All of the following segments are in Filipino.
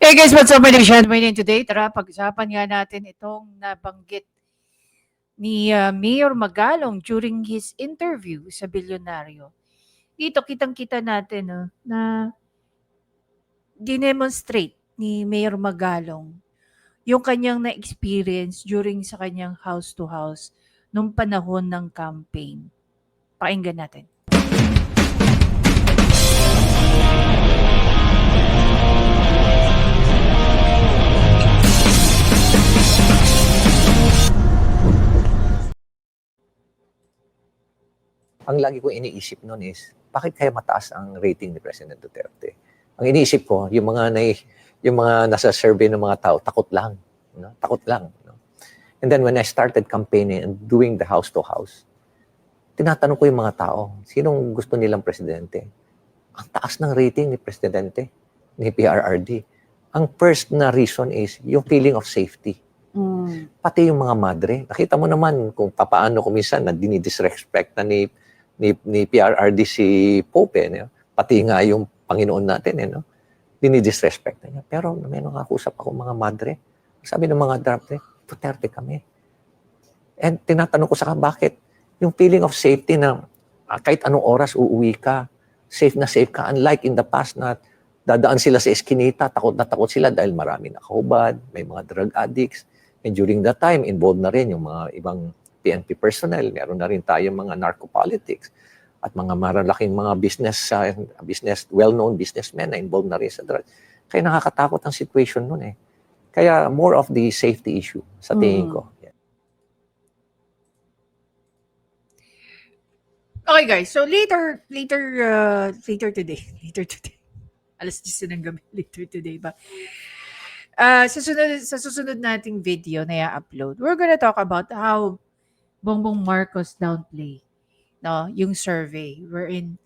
Hey guys, what's up? My name is Sean Wayne and today, tara pag-usapan nga natin itong nabanggit ni Mayor Magalong during his interview sa Bilyonaryo. Dito kitang-kita natin na dinemonstrate ni Mayor Magalong yung kanyang na-experience during sa kanyang house-to-house nung panahon ng campaign. Pakinggan natin. Ang lagi ko iniisip noon is, bakit kaya mataas ang rating ni President Duterte? Ang iniisip ko, yung mga nasa survey ng mga tao, takot lang. Takot lang. And then when I started campaigning and doing the house-to-house, tinatanong ko yung mga tao, sinong gusto nilang presidente? Ang taas ng rating ni Presidente, ni PRRD. Ang first na reason is yung feeling of safety. Pati yung mga madre. Nakita mo naman kung papaano kuminsan na dinidisrespect na ni PRRD si Pope, pati nga yung Panginoon natin, dinidisrespect na niya. Pero may nakakusap ako mga madre. Sabi ng mga Duterte, Duterte kami. And tinatanong ko sa bakit? Yung feeling of safety na kahit anong oras uuwi ka, safe na safe ka. Unlike in the past na dadaan sila sa eskinita, takot na takot sila dahil marami nakahubad, may mga drug addicts. And during that time, involved na rin yung mga ibang PNP personnel, meron na rin tayong mga narcopolitics at mga maralaking mga well-known businessmen na involved na rin sa drugs. Kaya nakakatakot ang situation nun . Kaya more of the safety issue sa tingin ko. Yeah. Okay guys, so later today, alas 10 ng gabi, later today ba? Sa susunod nating video na i-upload, we're gonna talk about how Bongbong Marcos downplay yung survey. Wherein,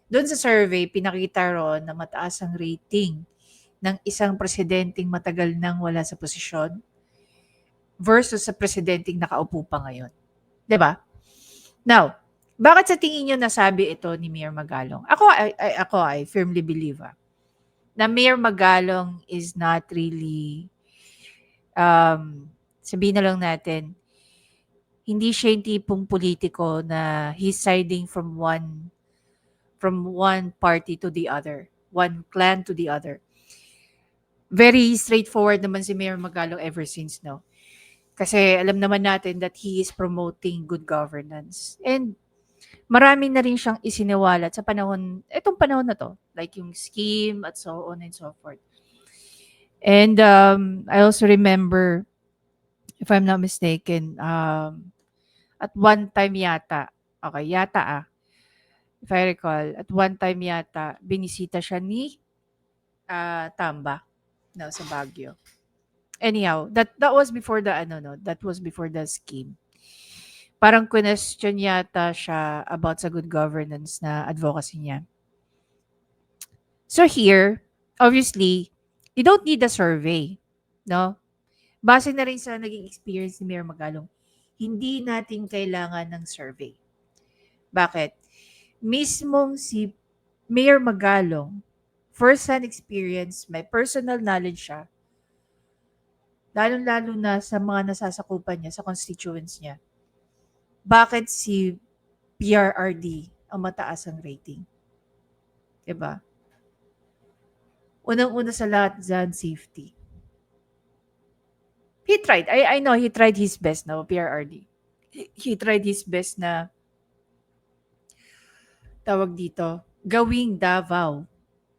doon sa survey, pinakita ron na mataas ang rating ng isang presidenteng matagal nang wala sa posisyon versus sa presidenteng nakaupo pa ngayon. 'Di ba? Now, bakit sa tingin niyo nasabi ito ni Mayor Magalong? I firmly believe na Mayor Magalong is not really, sabihin na lang natin, hindi siya yung tipong politiko na he's siding from one party to the other, one clan to the other. Very straightforward naman si Mayor Magalong ever since, no? Kasi alam naman natin that he is promoting good governance. And marami na rin siyang isiniwalat sa itong panahon na to. Like yung scheme at so on and so forth. And I also remember, if I'm not mistaken, at one time yata, if I recall, at one time yata, binisita siya ni Tamba sa Baguio. Anyhow, that was before the scheme. Parang question yata siya about sa good governance na advocacy niya. So here, obviously, you don't need a survey, no? Base na rin sa naging experience ni Mayor Magalong, hindi natin kailangan ng survey. Bakit? Mismong si Mayor Magalong, first-hand experience, may personal knowledge siya, lalong-lalo na sa mga nasasakupan niya, sa constituents niya. Bakit si PRRD ang mataas ang rating? Diba? Unang-una sa lahat dyan, safety. He tried. I know he tried his best, PRRD. He tried his best na tawag dito, gawing Davao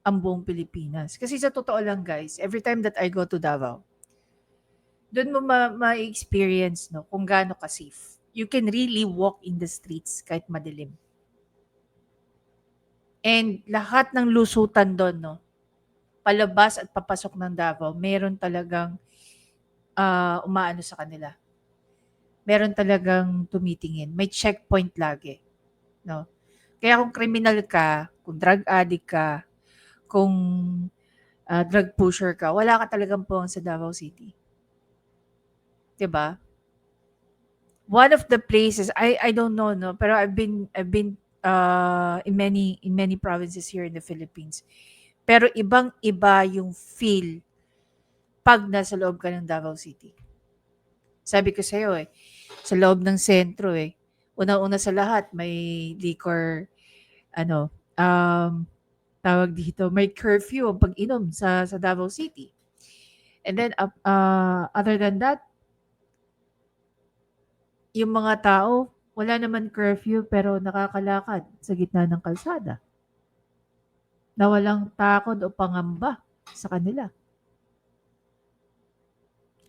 ang buong Pilipinas. Kasi sa totoo lang guys, every time that I go to Davao, doon mo ma-experience kung gaano ka-safe. You can really walk in the streets kahit madilim. And lahat ng lusutan doon, palabas at papasok ng Davao, meron talagang umaano sa kanila. Meron talagang tumitingin. May checkpoint lagi. No? Kaya kung criminal ka, kung drug addict ka, kung drug pusher ka, wala ka talagang puwang sa Davao City. 'Di ba? One of the places, I don't know, pero I've been in many provinces here in the Philippines. Pero ibang-iba yung feel pag nasa loob ka ng Davao City. Sabi ko sa'yo sa loob ng sentro Una-una sa lahat, may liquor, tawag dito, may curfew ang pag-inom sa Davao City. And then, other than that, yung mga tao, wala naman curfew pero nakakalakad sa gitna ng kalsada na walang takot o pangamba sa kanila.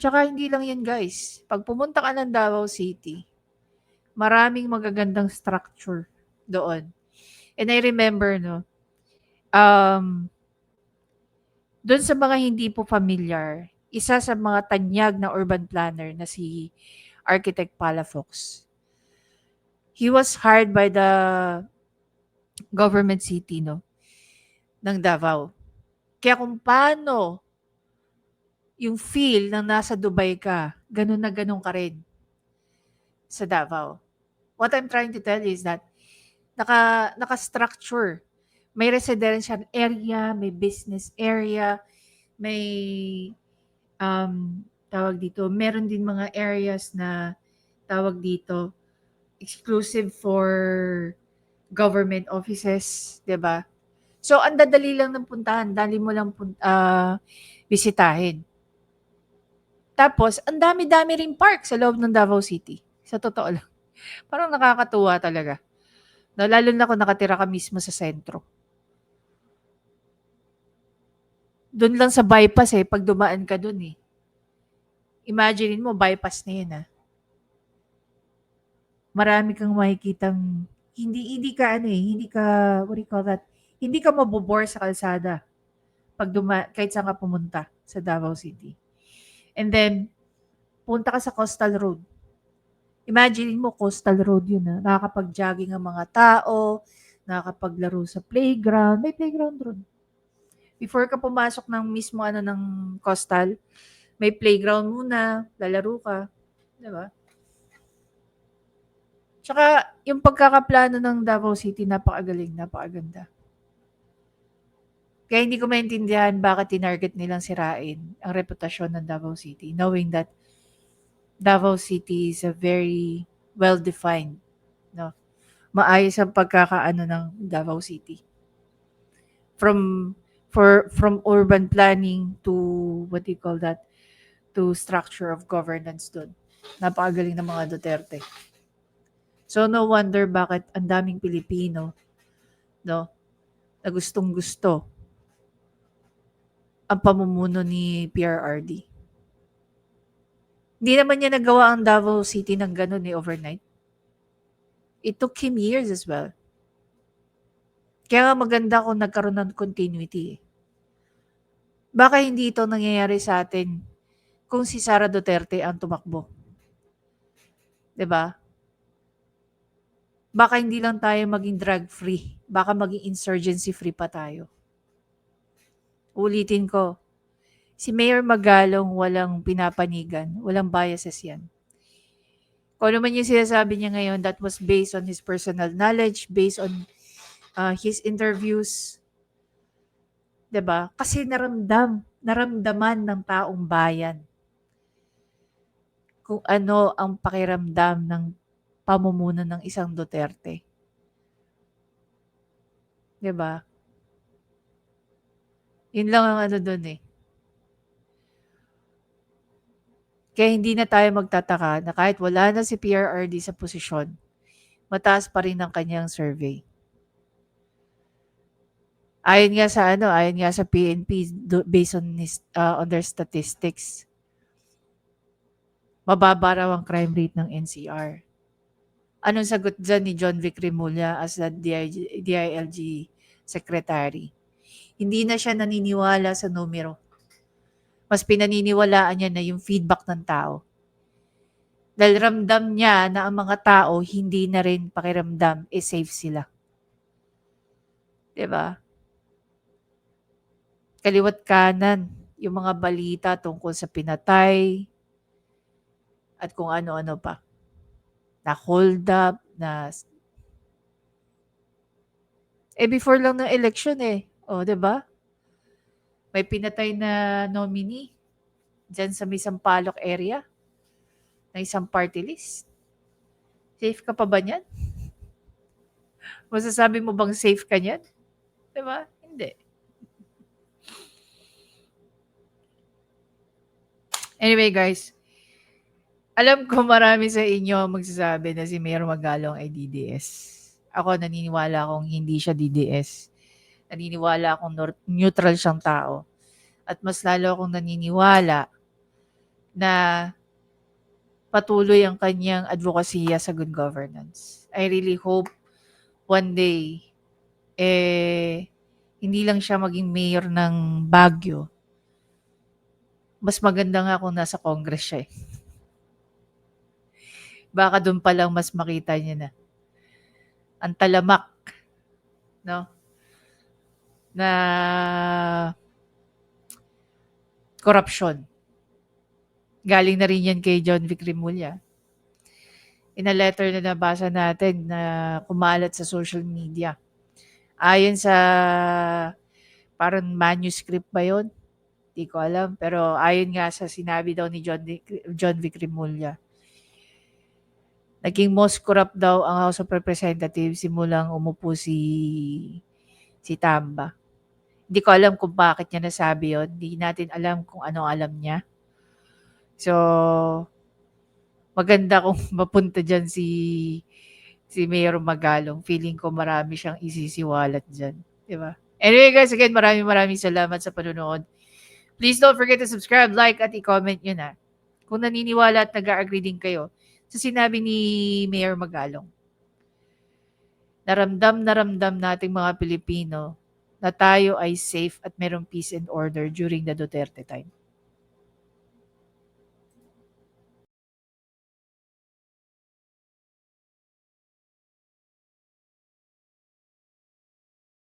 Tsaka hindi lang yan guys. Pag pumunta ka ng Davao City, maraming magagandang structure doon. And I remember, um, doon sa mga hindi po familiar, isa sa mga tanyag na urban planner na si Architect Palafox. He was hired by the government city, ng Davao. Kaya kung paano yung feel ng nasa Dubai ka, ganun na ganun ka rin sa Davao. What I'm trying to tell you is that naka-structure. May residential area, may business area, may tawag dito, meron din mga areas na tawag dito, exclusive for government offices, 'di ba? So, ang dadali lang ng puntahan, dali mo lang bisitahin. Tapos, ang dami-dami ring park sa loob ng Davao City. Sa totoo lang. Parang nakakatuwa talaga. Lalo na kung nakatira ka mismo sa sentro. Doon lang sa bypass pag dumaan ka doon Imagine mo, bypass na yun Marami kang makikitang, hindi ka hindi ka, what do you call that? Hindi ka mabobore sa kalsada pag kahit saan ka pumunta sa Davao City. And then, punta ka sa Coastal Road. Imagine mo, Coastal Road yun Nakakapag-jogging ang mga tao, nakakapaglaro sa playground. May playground road. Before ka pumasok ng mismo ng Coastal, may playground muna, lalaro ka. Diba? Tsaka, yung pagkakaplano ng Davao City, napakagaling, napakaganda. Kaya hindi ko maintindihan bakit tinarget nilang sirain ang reputasyon ng Davao City, knowing that Davao City is a very well-defined, maayos ang pagkakaano ng Davao City. From urban planning to, what do you call that, to structure of governance doon. Napakagaling ng mga Duterte. So, no wonder bakit ang daming Pilipino, na gustong-gusto ang pamumuno ni PRRD. Hindi naman niya nagawa ang Davao City ng ganun overnight. It took him years as well. Kaya nga maganda kung nagkaroon ng continuity. Baka hindi ito nangyayari sa atin kung si Sara Duterte ang tumakbo. 'Di ba? Baka hindi lang tayo maging drug-free. Baka maging insurgency-free pa tayo. Ulitin ko, si Mayor Magalong walang pinapanigan, walang biases yan. Kung ano man yung sinasabi niya ngayon, that was based on his personal knowledge, based on his interviews. 'Di ba? Kasi naramdaman ng taong bayan kung ano ang pakiramdam ng pamumuno ng isang Duterte. 'Di ba? Yun lang ang doon Kaya hindi na tayo magtataka na kahit wala na si PRRD sa posisyon, mataas pa rin ang kanyang survey. Ayon nga sa PNP based on their statistics. Mababa raw ang crime rate ng NCR. Anong sagot dyan ni John Vic Remulla as the DILG secretary? Hindi na siya naniniwala sa numero. Mas pinaniniwalaan niya na yung feedback ng tao. Dahil ramdam niya na ang mga tao hindi na rin pakiramdam, safe sila. 'Di ba? Kaliwat kanan yung mga balita tungkol sa pinatay at kung ano-ano pa. Na hold up, before lang ng election O, 'di ba? May pinatay na nominee. Diyan sa may Sampaloc area na isang party list. Safe ka pa ba niyan? Masasabi mo bang safe ka niyan? Diba? Hindi. Anyway guys, alam ko marami sa inyo ang magsasabi na si Mayor Magalong ay DDS. Ako naniniwala akong hindi siya DDS. Naniniwala akong neutral siyang tao. At mas lalo akong naniniwala na patuloy ang kanyang advokasya sa good governance. I really hope one day, hindi lang siya maging mayor ng Baguio. Mas maganda nga kung nasa Congress siya eh. Baka doon pa lang mas makita niya na ang talamak, no? Na korupsyon. Galing na rin yan kay John Vic Rimulya. In a letter na nabasa natin na kumalat sa social media. Ayon sa parang manuscript ba yun? Di ko alam. Pero ayon nga sa sinabi daw ni John Vic Rimulya, naging most corrupt daw ang House of Representatives simulang umupo si Tamba. Hindi ko alam kung bakit niya nasabi yun. Hindi natin alam kung ano alam niya. So, maganda kung mapunta dyan si Mayor Magalong. Feeling ko marami siyang isisiwalat dyan. Diba? Anyway guys, again, maraming salamat sa panonood. Please don't forget to subscribe, like, at i-comment nyo na kung naniniwala at nag-agree din kayo sa sinabi ni Mayor Magalong. Naramdam nating mga Pilipino na tayo ay safe at merong peace and order during the Duterte time.